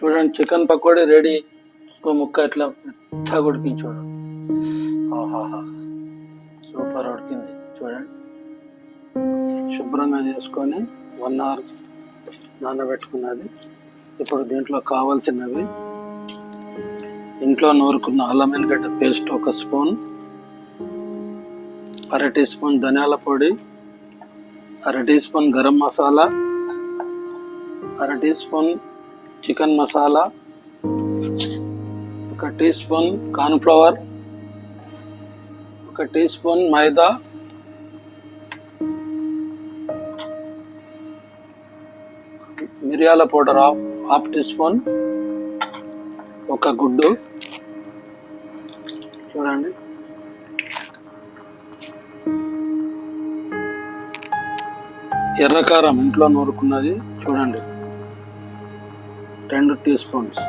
చూడండి, chicken pakodi ready. ఒక ముక్క ఇట్లా మెత్తగా ఉడికింది చూడండి. ఆహాహా, సూపర్ ఉడికింది చూడండి. శుభ్రంగా చేసుకొని 1 అవర్ నానబెట్టుకున్నది. ఇప్పుడు దీంట్లో కావాల్సినవి: ఇంట్లో నూరుకున్న అల్లం ఎల్లిగడ్డ పేస్ట్ 1 స్పూన్, 1/2 టీ స్పూన్ ధనియాల పొడి, 1/2 teaspoon garam masala, 1/2 teaspoon chicken masala, 1 teaspoon cornflour, 1 teaspoon maida, మిరియాల పౌడర్ 1/2 టీ స్పూన్, 1 గుడ్డు చూడండి. ఎర్రకారం ఇంట్లో నూరుకున్నది చూడండి, 2 టీ స్పూన్స్.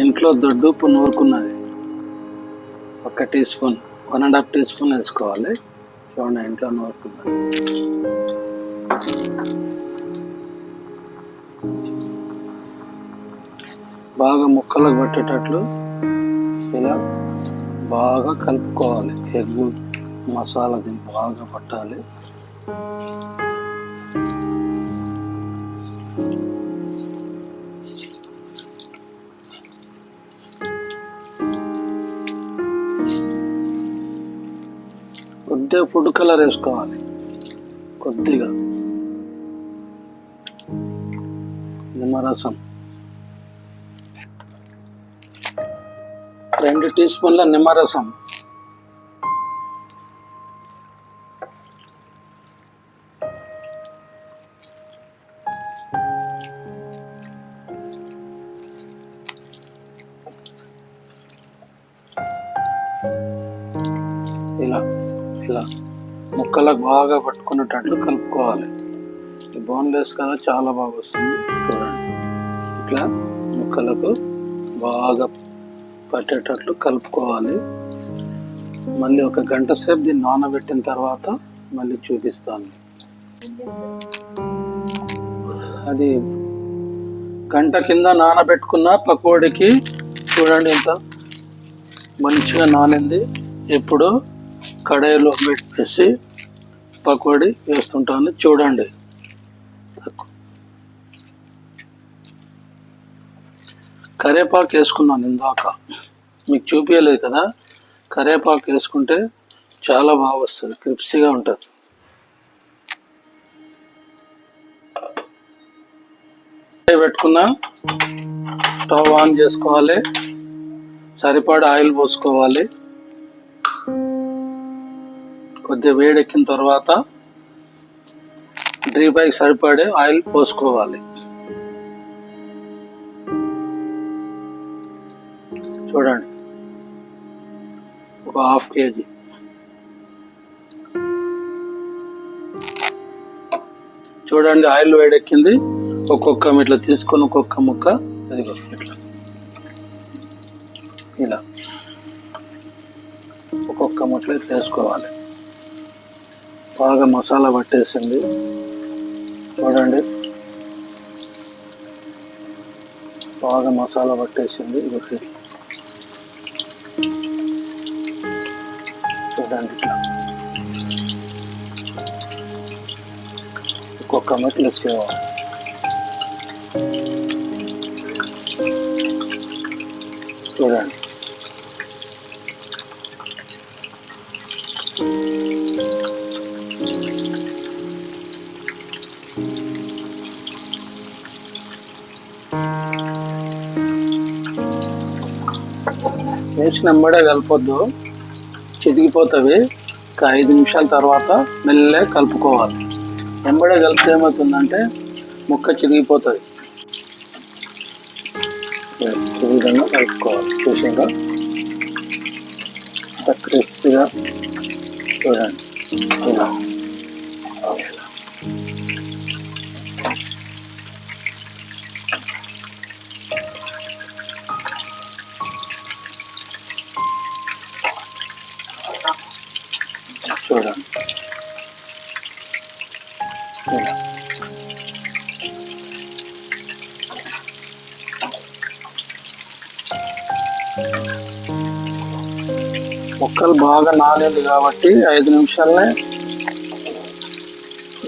ఇంట్లో దొడ్డుప్పు నూరుకున్నది 1 టీ స్పూన్, 1.5 టీ స్పూన్ వేసుకోవాలి చూడండి. ఇంట్లో నూరుకున్నది బాగా ముక్కలకు పట్టేటట్లు ఇలా బాగా కలుపుకోవాలి. ఎగ్ మసాలా దీన్ని బాగా పట్టాలి. కొద్దిగా ఫుడ్ కలర్ వేసుకోవాలి, కొద్దిగా నిమ్మరసం, 2 టీ స్పూన్ల నిమ్మరసం, ఇలా ఇలా ముక్కలకు బాగా పట్టుకునేటట్లు కలుపుకోవాలి. బోన్లెస్ కదా, చాలా బాగా వస్తుంది చూడండి. ఇట్లా ముక్కలకు బాగా పట్టేటట్లు కలుపుకోవాలి. మళ్ళీ 1 గంట సేపు దీన్ని నానబెట్టిన తర్వాత మళ్ళీ చూపిస్తాను. అది గంట కింద నానబెట్టుకున్న పకోడీకి చూడండి ఎంత మంచిగా నానింది. ఇప్పుడు కడాయిలో పెట్టేసి పకోడీ వేస్తుంటాను చూడండి. కరేపాకు వేసుకున్నాను ఇందాక, మీకు చూపించలేదు కదా. కరేపాకు వేసుకుంటే చాలా బాగా వస్తుంది, క్రిప్సీగా ఉంటుంది. పెట్టుకున్నా, స్టవ్ ఆన్ చేసుకోవాలి, సరిపడా ఆయిల్ పోసుకోవాలి. కొద్దిగా వేడెక్కిన తర్వాత డీప్ ఫ్రైకి సరిపడే ఆయిల్ పోసుకోవాలి. చూడండి, 1/2 కేజీ. చూడండి, ఆయిల్ వేడెక్కింది. ఒక్కొక్క ఇట్లా తీసుకొని ఒక్కొక్క ముక్క ఇదిగో ఇట్లా ఇలా ఒక్కొక్క ముక్క ఇట్లా వేసుకోవాలి. బాగా మసాలా పట్టేసింది చూడండి, బాగా మసాలా పట్టేసింది. చూడండి, ఇట్లా ఒక్కొక్క ముక్క వేసుకోవాలి. చూడండి, వేసిన వెంబడే కలపొద్దు, చితికిపోతుంది. 5 నిమిషాల తర్వాత మెల్లగా కలుపుకోవాలి. వెంబడే కలిపితే ఏమవుతుందంటే ముక్క చితికిపోతుంది. ఈ విధంగా కలుపుకోవాలి. చూసాక క్రిస్పీగా చూడండి ఇలా. చూడండి ఇలా ముక్కలు బాగా నానింది కాబట్టి 5 నిమిషాలనే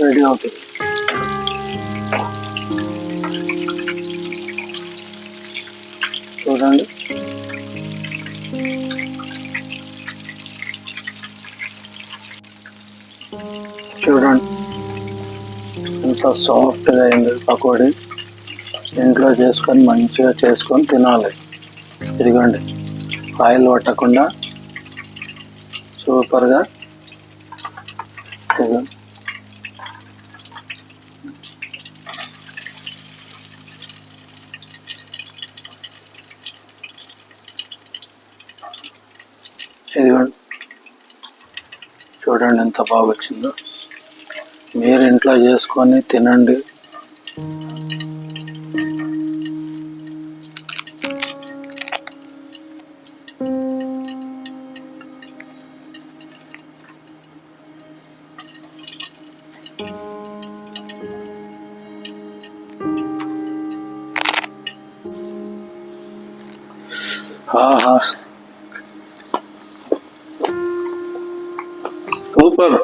రెడీ అవుతుంది. చూడండి, చూడండి ఎంత సాఫ్ట్గా అయింది పకోడీ. ఇంట్లో చేసుకొని మంచిగా చేసుకొని తినాలి. ఇదిగోండి, ఆయిల్ పట్టకుండా సూపర్గా. ఇదిగోండి, ఇదిగోండి, చూడండి ఎంత బాగా వచ్చిందో. మీరు ఇంట్లో చేసుకొని తినండి. ఆహా, సూపర్.